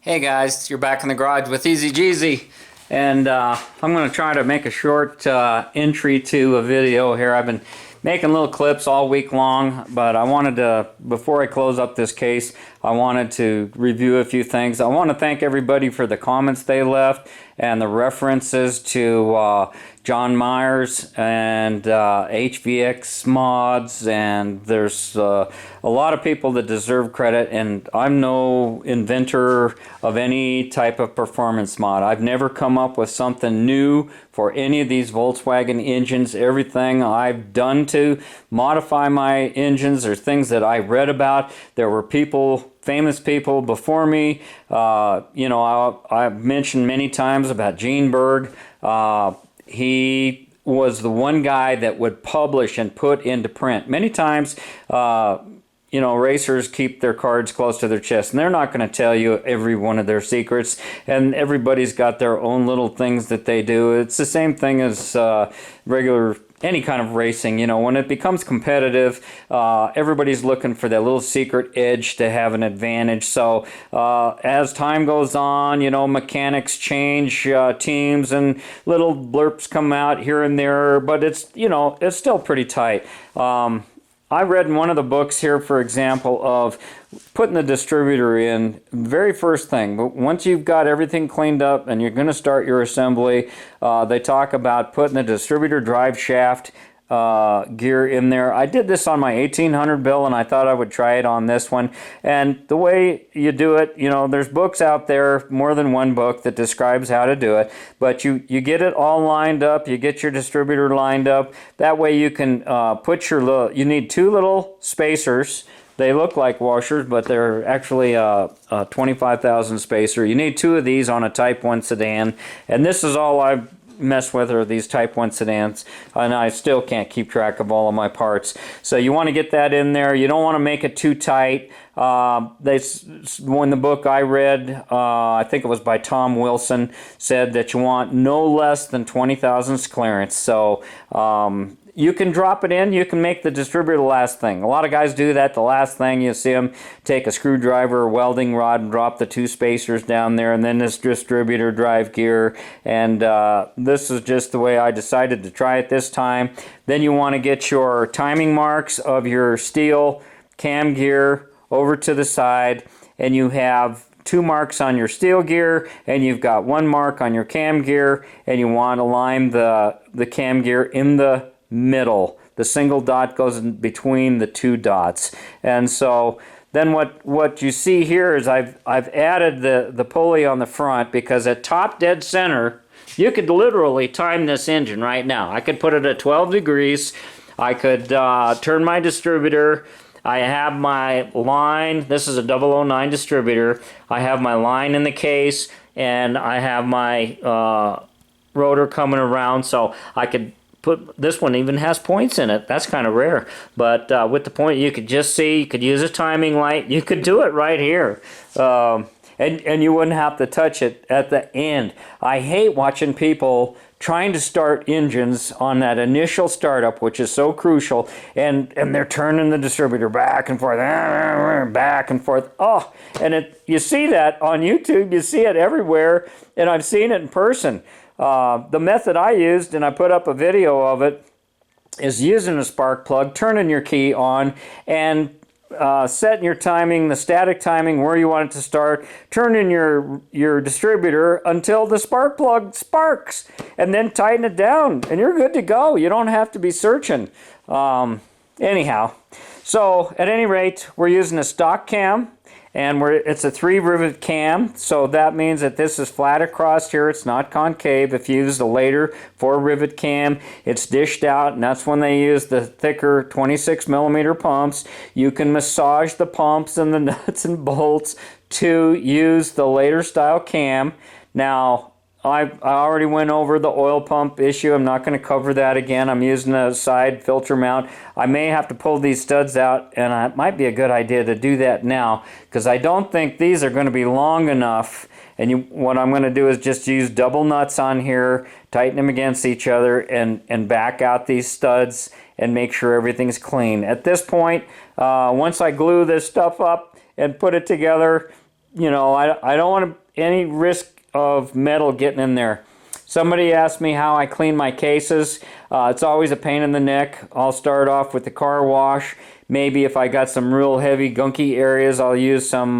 Hey guys, you're back in the garage with TheEZGZ, and I'm going to try to make a short entry to a video here. I've been making little clips all week long, but I wanted to, before I close up this case, I wanted to review a few things. I want to thank everybody for the comments they left and the references to John Myers and HVX mods, and there's a lot of people that deserve credit, and I'm no inventor of any type of performance mod. I've never come up with something new for any of these Volkswagen engines. Everything I've done to modify my engines are things that I read about. There were people, famous people before me. You know, I've mentioned many times about Gene Berg. He was the one guy that would publish and put into print. Many times, you know, racers keep their cards close to their chest, and they're not going to tell you every one of their secrets, and everybody's got their own little things that they do. It's the same thing as regular any kind of racing. You know, when it becomes competitive, everybody's looking for that little secret edge to have an advantage. So as time goes on, you know, mechanics change teams, and little blurps come out here and there, but it's, you know, it's still pretty tight. I read in one of the books here, for example, of putting the distributor in, very first thing. But once you've got everything cleaned up and you're going to start your assembly, they talk about putting the distributor drive shaft gear in there. I did this on my 1800 bill, and I thought I would try it on this one. And the way you do it, you know, there's books out there, more than one book that describes how to do it, but you get it all lined up, you get your distributor lined up. That way you can put your little, you need two little spacers. They look like washers, but they're actually a 25,000 spacer. You need two of these on a Type 1 sedan, and this is all I've mess with are these Type 1 sedans, and I still can't keep track of all of my parts. So you want to get that in there. You don't want to make it too tight. When the book I read, I think it was by Tom Wilson, said that you want no less than 20 thousandths clearance. So you can drop it in, you can make the distributor the last thing. A lot of guys do that. The last thing you see them take a screwdriver or welding rod and drop the two spacers down there, and then this distributor drive gear. And this is just the way I decided to try it this time. Then you want to get your timing marks of your steel cam gear over to the side, and you have two marks on your steel gear, and you've got one mark on your cam gear, and you want to line the cam gear in the middle. The single dot goes in between the two dots. And so then what you see here is I've added the pulley on the front, because at top dead center you could literally time this engine right now. I could put it at 12 degrees. I could turn my distributor. I have my line. This is a 009 distributor. I have my line in the case, and I have my rotor coming around, so I could put, this one even has points in it. That's kind of rare. But with the point, you could just see, you could use a timing light. You could do it right here. And you wouldn't have to touch it at the end. I hate watching people trying to start engines on that initial startup, which is so crucial, and they're turning the distributor back and forth, back and forth. Oh, and you see that on YouTube. You see it everywhere, and I've seen it in person. The method I used, and I put up a video of it, is using a spark plug, turning your key on, and setting your timing, the static timing, where you want it to start, turning your distributor until the spark plug sparks, and then tighten it down, and you're good to go. You don't have to be searching. Anyhow, so at any rate, we're using a stock cam, and it's a 3-rivet cam, so that means that this is flat across here. It's not concave. If you use the later 4-rivet cam, it's dished out, and that's when they use the thicker 26mm pumps. You can massage the pumps and the nuts and bolts to use the later style cam. Now, I already went over the oil pump issue. I'm not going to cover that again. I'm using a side filter mount. I may have to pull these studs out, and it might be a good idea to do that now, because I don't think these are going to be long enough. And what I'm going to do is just use double nuts on here, tighten them against each other, and back out these studs and make sure everything's clean. At this point, once I glue this stuff up and put it together, you know, I don't want any risk of metal getting in there. Somebody asked me how I clean my cases. It's always a pain in the neck. I'll start off with the car wash. Maybe if I got some real heavy gunky areas, I'll use some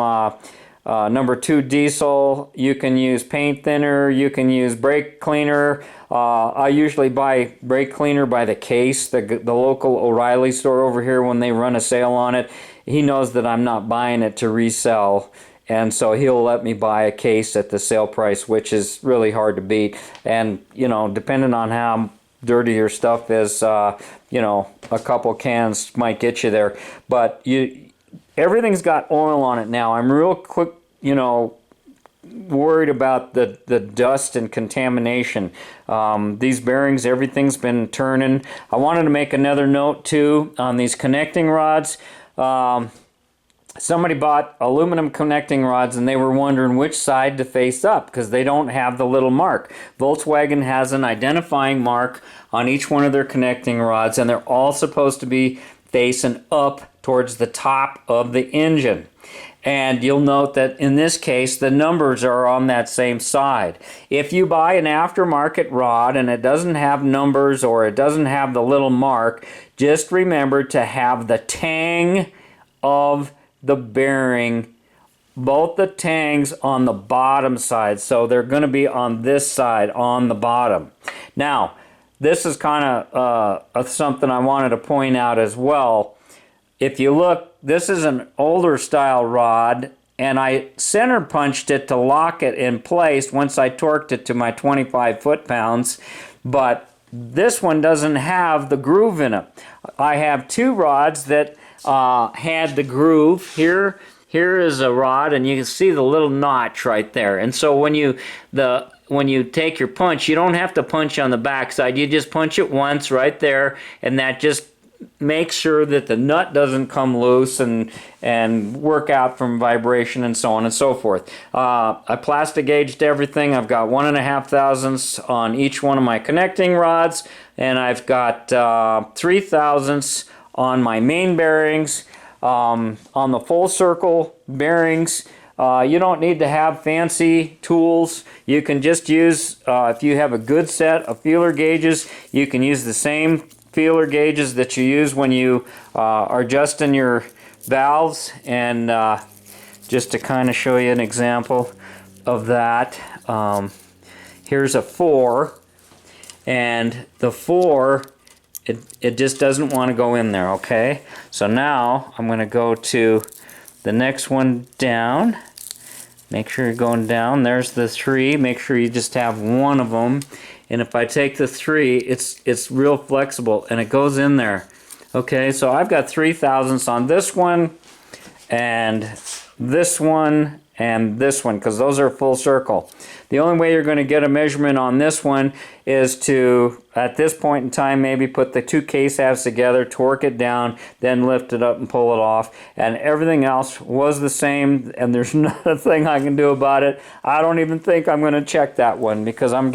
number 2 diesel. You can use paint thinner. You can use brake cleaner. I usually buy brake cleaner by the case. The local O'Reilly store over here, when they run a sale on it, he knows that I'm not buying it to resell. And so he'll let me buy a case at the sale price, which is really hard to beat. And, you know, depending on how dirty your stuff is, you know, a couple cans might get you there. But everything's got oil on it now. I'm real quick, you know, worried about the dust and contamination. These bearings, everything's been turning. I wanted to make another note, too, on these connecting rods. Somebody bought aluminum connecting rods and they were wondering which side to face up because they don't have the little mark. Volkswagen has an identifying mark on each one of their connecting rods, and they're all supposed to be facing up towards the top of the engine. And you'll note that in this case, the numbers are on that same side. If you buy an aftermarket rod and it doesn't have numbers or it doesn't have the little mark, just remember to have the tang of the bearing, both the tangs on the bottom side. So they're going to be on this side, on the bottom. Now, this is kind of something I wanted to point out as well. If you look, this is an older style rod, and I center punched it to lock it in place once I torqued it to my 25 foot-pounds, but this one doesn't have the groove in it. I have 2 rods that had the groove. Here is a rod, and you can see the little notch right there. And so when you take your punch, you don't have to punch on the back side. You just punch it once right there, and that just makes sure that the nut doesn't come loose and work out from vibration and so on and so forth. I plastic gauged everything. I've got 1.5 thousandths on each one of my connecting rods, and I've got 3 thousandths on my main bearings. On the full circle bearings, you don't need to have fancy tools. You can just use, if you have a good set of feeler gauges, you can use the same feeler gauges that you use when you are adjusting your valves. And just to kind of show you an example of that, here's a 4, and the 4, it just doesn't want to go in there, okay? So now I'm going to go to the next one down. Make sure you're going down. There's the 3. Make sure you just have one of them. And if I take the 3, it's real flexible and it goes in there. Okay, so I've got 3 thousandths on this one and this one and this one, because those are full circle. The only way you're going to get a measurement on this one is to, at this point in time, maybe put the 2 case halves together, torque it down, then lift it up and pull it off. And everything else was the same, and there's nothing I can do about it. I don't even think I'm going to check that one, because I'm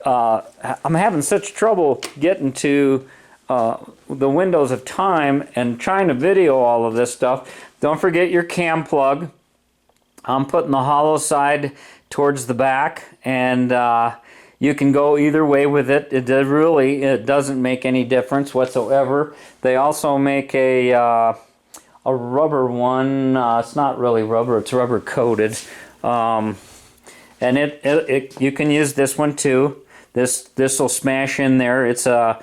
having such trouble getting to the windows of time and trying to video all of this stuff. Don't forget your cam plug. I'm putting the hollow side towards the back, and you can go either way with it. It doesn't make any difference whatsoever. They also make a rubber one. It's not really rubber; it's rubber coated, and you can use this one too. This will smash in there. It's a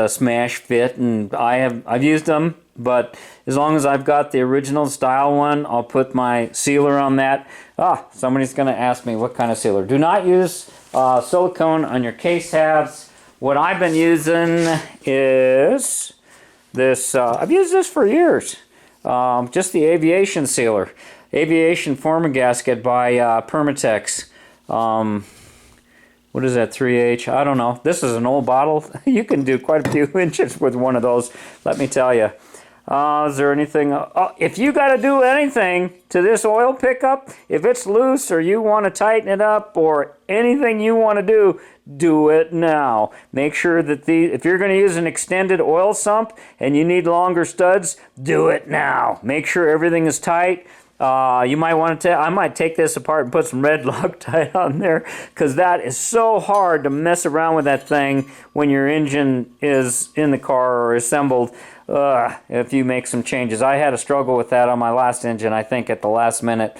smash fit, and I've used them. But as long as I've got the original style one, I'll put my sealer on that. Somebody's going to ask me what kind of sealer. Do not use silicone on your case halves. What I've been using is this. I've used this for years. Just the aviation sealer. Aviation Formagasket by Permatex. What is that, 3H? I don't know. This is an old bottle. You can do quite a few inches with one of those, let me tell you. Is there anything? If you got to do anything to this oil pickup, if it's loose or you want to tighten it up or anything you want to do it now. Make sure that if you're going to use an extended oil sump and you need longer studs, do it now. Make sure everything is tight. You might want to. I might take this apart and put some red Loctite on there, because that is so hard to mess around with that thing when your engine is in the car or assembled. If you make some changes, I had a struggle with that on my last engine. I think at the last minute.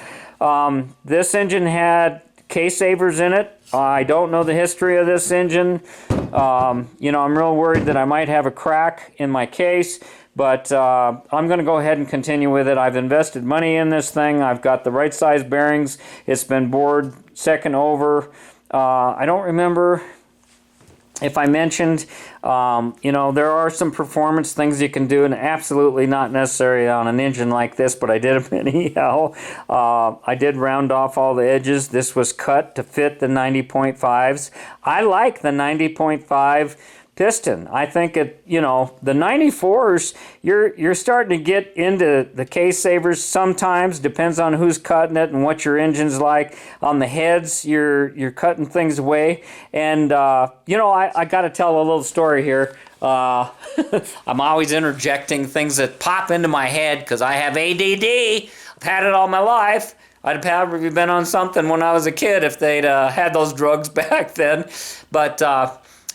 This engine had case savers in it. I don't know the history of this engine. You know, I'm real worried that I might have a crack in my case. But I'm going to go ahead and continue with it. I've invested money in this thing. I've got the right size bearings. It's been bored second over. I don't remember if I mentioned, you know, there are some performance things you can do, and absolutely not necessary on an engine like this, but I did them anyhow. I did round off all the edges. This was cut to fit the 90.5s. I like the 90.5 piston. I think it, you know, the 94s, you're starting to get into the case savers sometimes, depends on who's cutting it and what your engine's like. On the heads, you're cutting things away. And, you know, I got to tell a little story here. I'm always interjecting things that pop into my head because I have ADD. I've had it all my life. I'd probably been on something when I was a kid if they'd had those drugs back then. But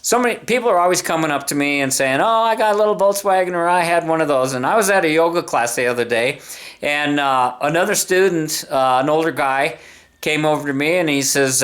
so many people are always coming up to me and saying, oh, I got a little Volkswagen, or I had one of those. And I was at a yoga class the other day, and another student, an older guy, came over to me and he says,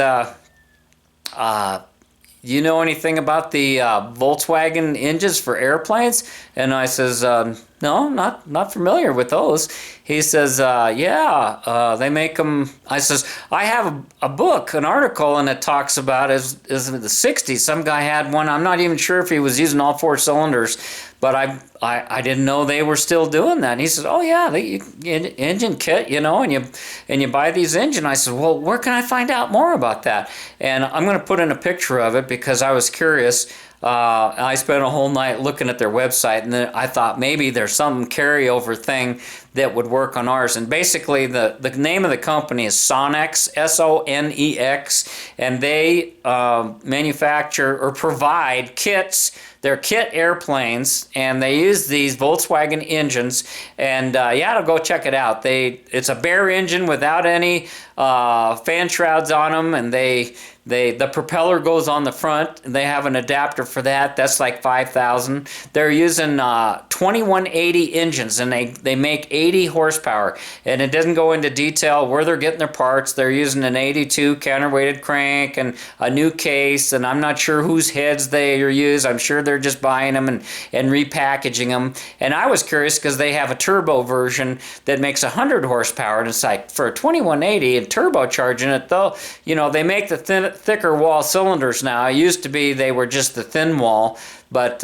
you know anything about the Volkswagen engines for airplanes? And I says, no, not familiar with those. He says, yeah, they make them. I says, I have a book, an article, and it talks about is in the 60s. Some guy had one. I'm not even sure if he was using all four cylinders, but I didn't know they were still doing that. And he says, oh yeah, engine kit, you know, and you buy these engines. I said, well, where can I find out more about that? And I'm going to put in a picture of it because I was curious. I spent a whole night looking at their website, and then I thought maybe there's some carryover thing that would work on ours. And basically, the name of the company is Sonex, S-O-N-E-X, and they manufacture or provide kits. They're kit airplanes, and they use these Volkswagen engines. And you ought to go check it out. It's a bare engine without any fan shrouds on them, and the propeller goes on the front, and they have an adapter for that. That's like $5,000. They're using 2180 engines, and they make 80 horsepower. And it doesn't go into detail where they're getting their parts. They're using an 82 counterweighted crank and a new case, and I'm not sure whose heads they use. I'm sure they're just buying them and repackaging them. And I was curious because they have a turbo version that makes 100 horsepower, and it's like for a 2180 and turbocharging it, though, you know, they make the thicker wall cylinders now. It used to be they were just the thin wall, but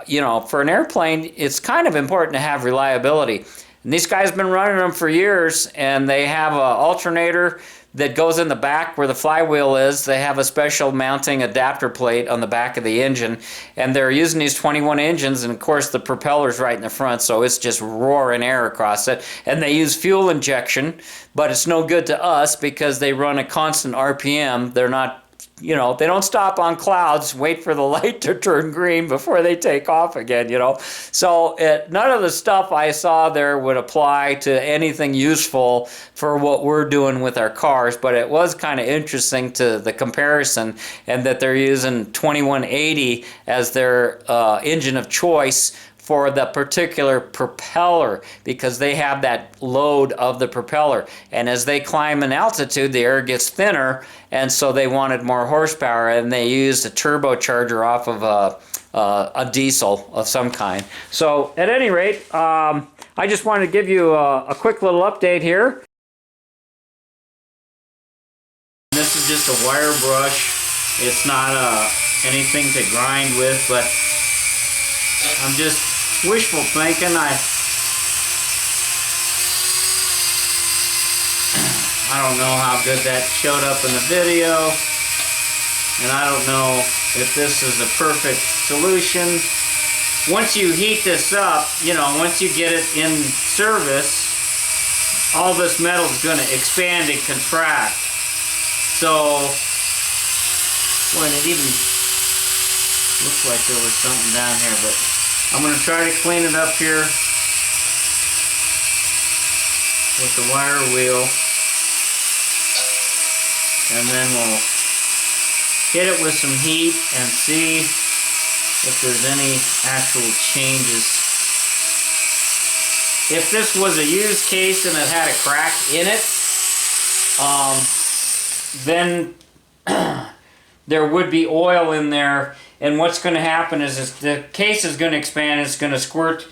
you know, for an airplane, it's kind of important to have reliability. And these guys have been running them for years, and they have an alternator that goes in the back where the flywheel is. They have a special mounting adapter plate on the back of the engine, and they're using these 21 engines, and of course the propeller's right in the front, so it's just roaring air across it. And they use fuel injection, but it's no good to us because they run a constant RPM. They're not, you know, they don't stop on clouds, wait for the light to turn green before they take off again, you know. So none of the stuff I saw there would apply to anything useful for what we're doing with our cars, but it was kind of interesting to the comparison, and that they're using 2180 as their engine of choice for the particular propeller, because they have that load of the propeller. And as they climb in altitude, the air gets thinner, and so they wanted more horsepower, and they used a turbocharger off of a diesel of some kind. So at any rate, I just wanted to give you a quick little update here. This is just a wire brush. It's not anything to grind with, but I'm just wishful thinking. I don't know how good that showed up in the video, and I don't know if this is a perfect solution. Once you heat this up, you know, once you get it in service, all this metal is going to expand and contract. So when it even looks like there was something down here, but I'm going to try to clean it up here. with the wire wheel, and then we'll hit it with some heat and see if there's any actual changes. If this was a used case and it had a crack in it, then there would be oil in there, and what's going to happen is the case is going to expand, it's going to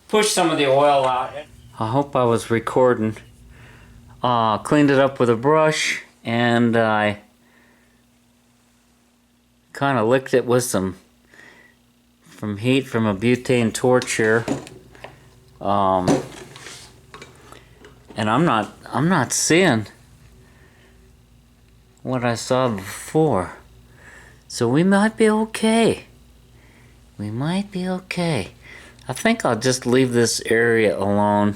push some of the oil out. I hope I was recording. Cleaned it up with a brush, and I kind of licked it with some heat from a butane torch here. And I'm not seeing what I saw before. So we might be okay. We might be okay. I think I'll just leave this area alone.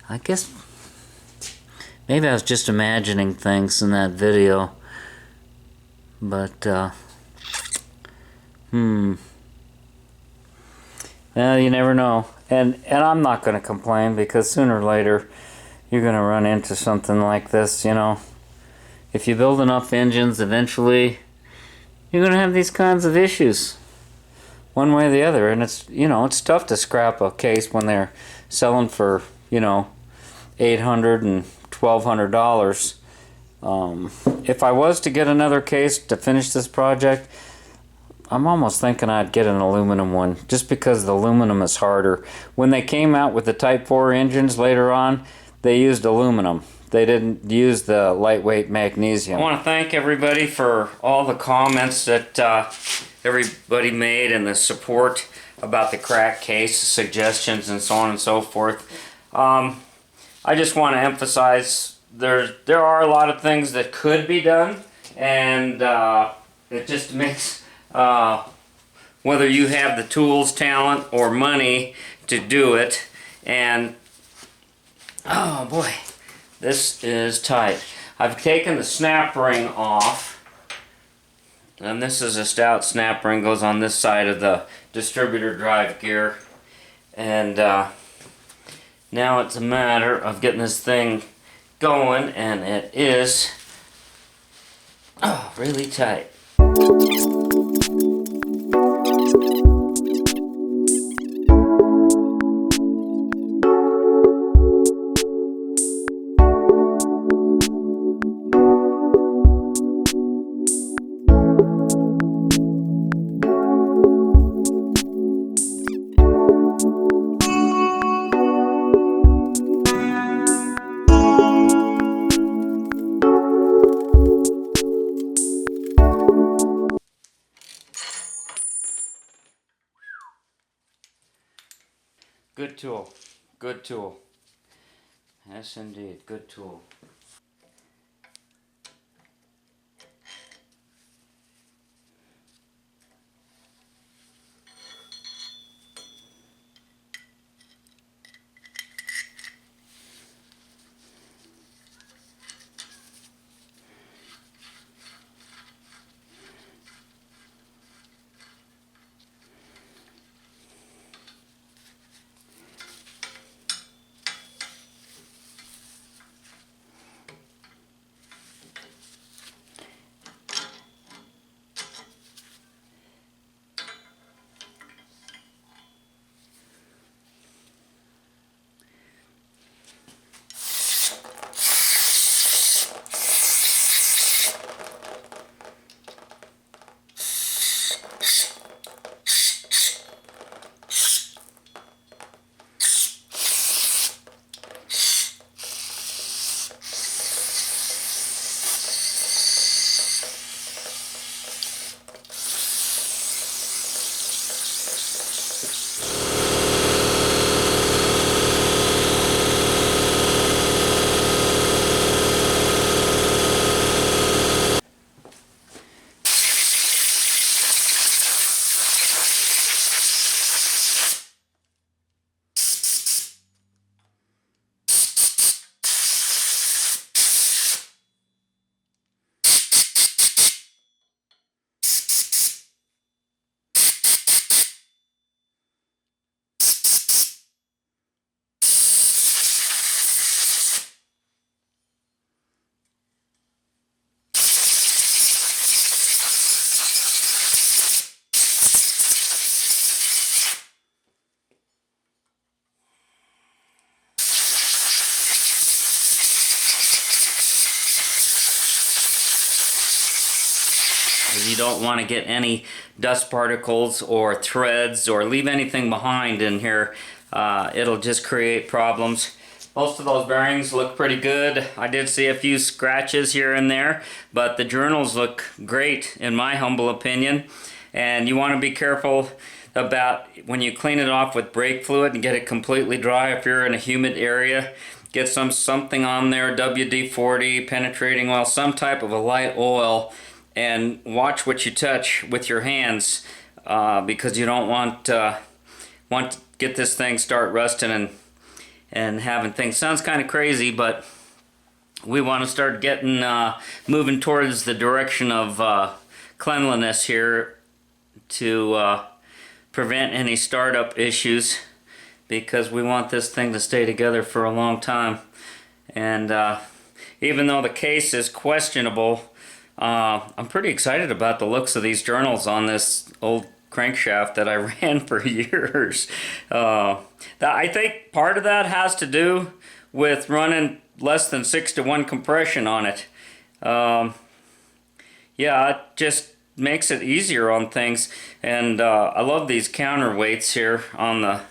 I guess maybe I was just imagining things in that video. But, well, you never know. And I'm not going to complain, because sooner or later you're going to run into something like this, you know. If you build enough engines, eventually you're going to have these kinds of issues, one way or the other. And it's, you know, it's tough to scrap a case when they're selling for, you know, $800 and $1,200. If I was to get another case to finish this project, I'm almost thinking I'd get an aluminum one, just because the aluminum is harder. When they came out with the Type 4 engines later on, they used aluminum. They didn't use the lightweight magnesium. I want to thank everybody for all the comments that everybody made, and the support about the crack case, suggestions, and so on and so forth. I just want to emphasize there are a lot of things that could be done, and it just makes whether you have the tools, talent, or money to do it. And oh boy, this is tight. I've taken the snap ring off, and this is a stout snap ring, goes on this side of the distributor drive gear, and now it's a matter of getting this thing going, and it is really tight. Good tool. Good tool. Yes, indeed. Good tool. don't want to get any dust particles or threads or leave anything behind in here. It'll just create problems. Most of those bearings look pretty good. I did see a few scratches here and there, but the journals look great in my humble opinion. And you want to be careful about when you clean it off with brake fluid and get it completely dry. If you're in a humid area, get something on there, WD-40, penetrating oil, some type of a light oil, and watch what you touch with your hands, because you don't want to get this thing start rusting and having things. Sounds kind of crazy, but we want to start getting moving towards the direction of cleanliness here to prevent any startup issues, because we want this thing to stay together for a long time. And even though the case is questionable, I'm pretty excited about the looks of these journals on this old crankshaft that I ran for years. I think part of that has to do with running less than 6-to-1 compression on it. Yeah, it just makes it easier on things. And I love these counterweights here on the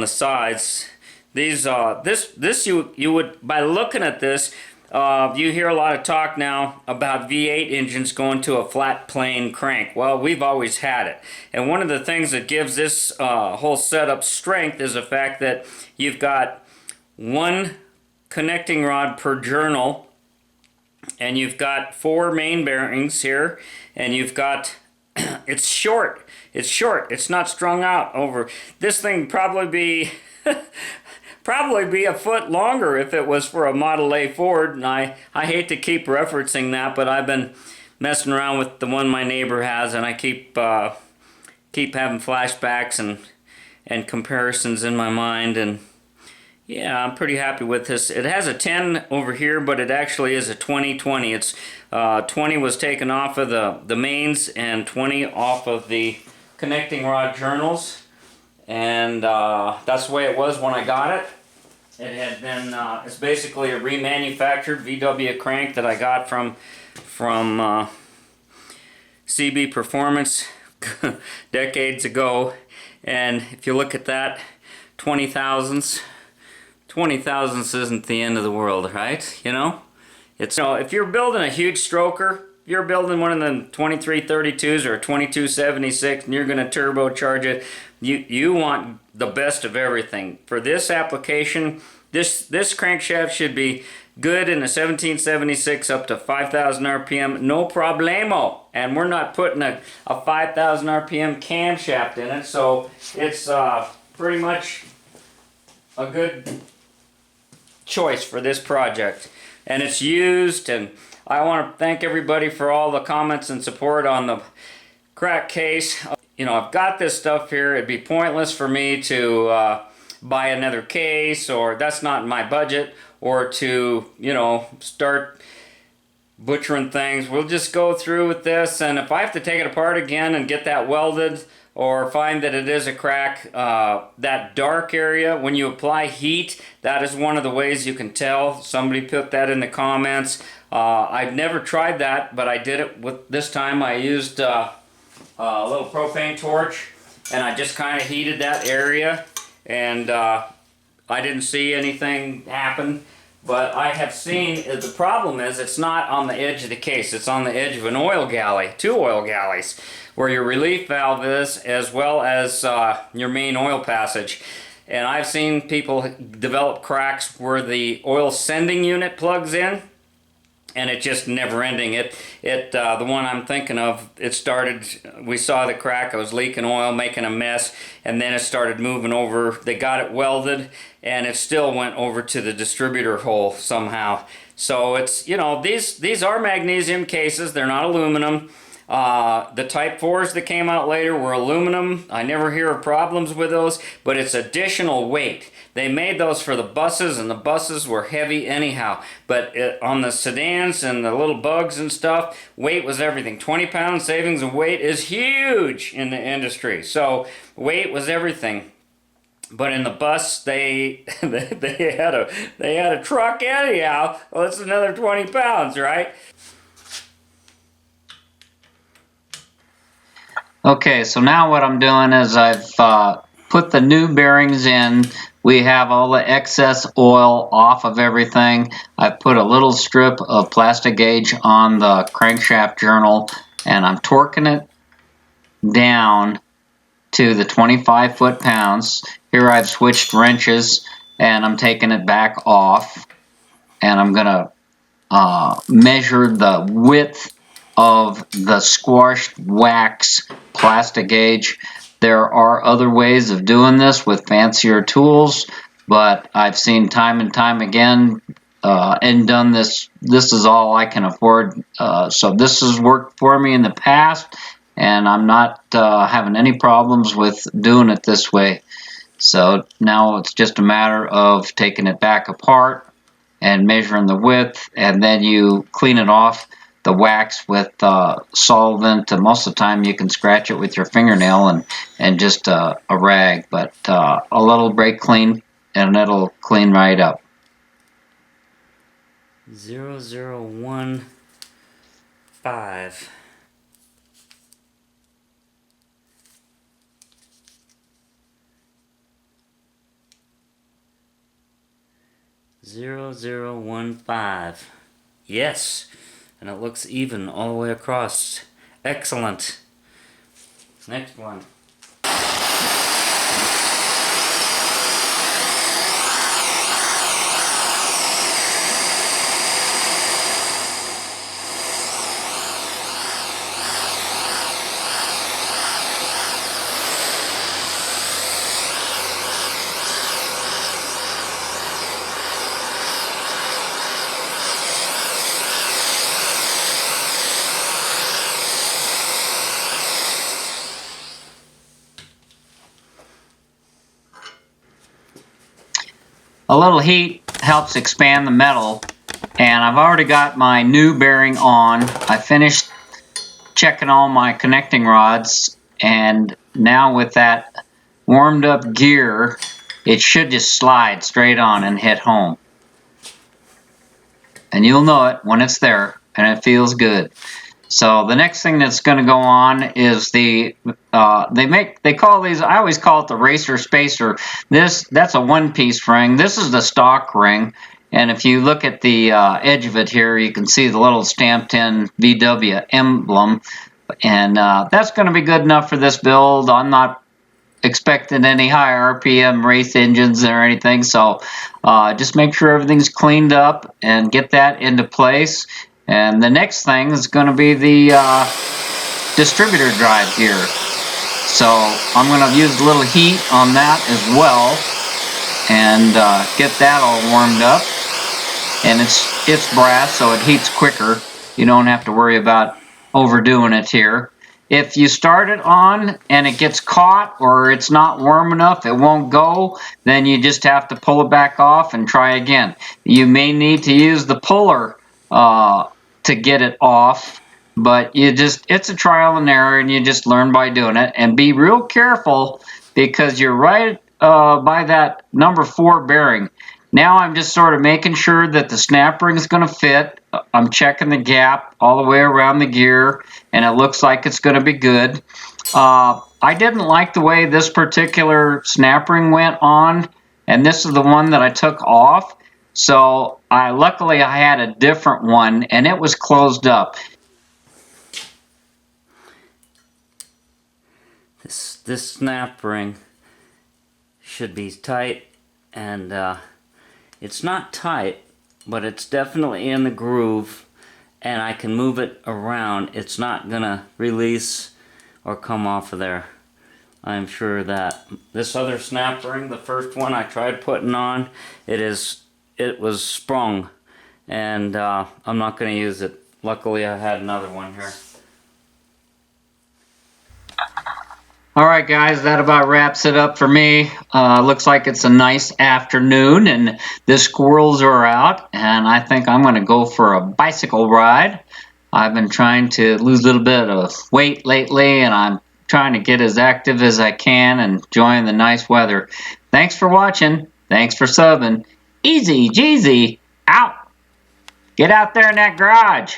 sides. These this you would, by looking at this, you hear a lot of talk now about V8 engines going to a flat plane crank. Well, we've always had it. And one of the things that gives this whole setup strength is the fact that you've got one connecting rod per journal, and you've got 4 main bearings here, and you've got it's short. It's not strung out over. This thing probably be probably be a foot longer if it was for a Model A Ford, and I hate to keep referencing that, but I've been messing around with the one my neighbor has, and I keep having flashbacks and comparisons in my mind. And yeah, I'm pretty happy with this. It has a 10 over here, but it actually is a 20-20. It's 20 was taken off of the mains and 20 off of the connecting rod journals, and that's the way it was when I got it. It had been it's basically a remanufactured VW crank that I got from CB Performance decades ago. And if you look at that, 20 thousandths isn't the end of the world, right? You know, it's, you know, if you're building a huge stroker, if you're building one of the 2332s or a 2276 and you're going to turbocharge it, you want the best of everything. For this application, this crankshaft should be good in a 1776 up to 5,000 RPM, no problemo. And we're not putting a 5,000 RPM camshaft in it, so it's pretty much a good choice for this project. And it's used, and I want to thank everybody for all the comments and support on the crack case. You know, I've got this stuff here. It'd be pointless for me to buy another case, or that's not in my budget, or to, you know, start butchering things. We'll just go through with this, and if I have to take it apart again and get that welded, or find that it is a crack, that dark area, when you apply heat, that is one of the ways you can tell. Somebody put that in the comments. I've never tried that, but I did it with this time. I used a little propane torch, and I just kind of heated that area, and I didn't see anything happen. But I have seen, the problem is it's not on the edge of the case, it's on the edge of an oil galley, 2 oil galleys, where your relief valve is, as well as your main oil passage. And I've seen people develop cracks where the oil sending unit plugs in, and it just never ending. The one I'm thinking of, it started, we saw the crack, it was leaking oil, making a mess, and then it started moving over. They got it welded, and it still went over to the distributor hole somehow. So it's, you know, these are magnesium cases, they're not aluminum. The Type 4s that came out later were aluminum. I never hear of problems with those, but it's additional weight. They made those for the buses, and the buses were heavy anyhow. But on the sedans and the little bugs and stuff, weight was everything. 20-pound savings of weight is huge in the industry. So weight was everything. But in the bus, they had a truck anyhow. Well, it's another 20 pounds, right? Okay, so now what I'm doing is I've put the new bearings in. We have all the excess oil off of everything. I've put a little strip of plastic gauge on the crankshaft journal, and I'm torquing it down to the 25 foot-pounds. Here I've switched wrenches, and I'm taking it back off, and I'm going to measure the width of the squashed wax plastic gauge. There are other ways of doing this with fancier tools, but I've seen time and time again and done this. This is all I can afford. So this has worked for me in the past, and I'm not having any problems with doing it this way. So now it's just a matter of taking it back apart and measuring the width, and then you clean it off the wax with solvent. Most of the time you can scratch it with your fingernail and just a rag, but a little brake clean and it'll clean right up. 0015. 0015. Yes, and it looks even all the way across. Excellent. Next one. A little heat helps expand the metal, and I've already got my new bearing on. I finished checking all my connecting rods, and now with that warmed up gear, it should just slide straight on and hit home. And you'll know it when it's there, and it feels good. So the next thing that's going to go on is they call these, I always call it the racer spacer. That's a one-piece ring. This is the stock ring, and if you look at the edge of it here, you can see the little stamped in VW emblem, and that's going to be good enough for this build. I'm not expecting any high RPM race engines or anything, so just make sure everything's cleaned up and get that into place. And the next thing is going to be the distributor drive gear. So I'm going to use a little heat on that as well and get that all warmed up. And it's brass, so it heats quicker. You don't have to worry about overdoing it here. If you start it on and it gets caught or it's not warm enough, it won't go, then you just have to pull it back off and try again. You may need to use the puller to get it off, but it's a trial and error, and you just learn by doing it. And be real careful, because you're right by that number 4 bearing. Now I'm just sort of making sure that the snap ring is going to fit. I'm checking the gap all the way around the gear, and it looks like it's going to be good. I didn't like the way this particular snap ring went on, and this is the one that I took off. So luckily I had a different one, and it was closed up. This snap ring should be tight, and it's not tight, but it's definitely in the groove, and I can move it around. It's not gonna release or come off of there. I'm sure that this other snap ring, the first one I tried putting on, it was sprung, and I'm not going to use it. Luckily I had another one here. Alright guys, that about wraps it up for me. Looks like it's a nice afternoon and the squirrels are out, and I think I'm going to go for a bicycle ride. I've been trying to lose a little bit of weight lately, and I'm trying to get as active as I can and enjoying the nice weather. Thanks for watching. Thanks for subbing. TheEZGZ out. Get out there in that garage.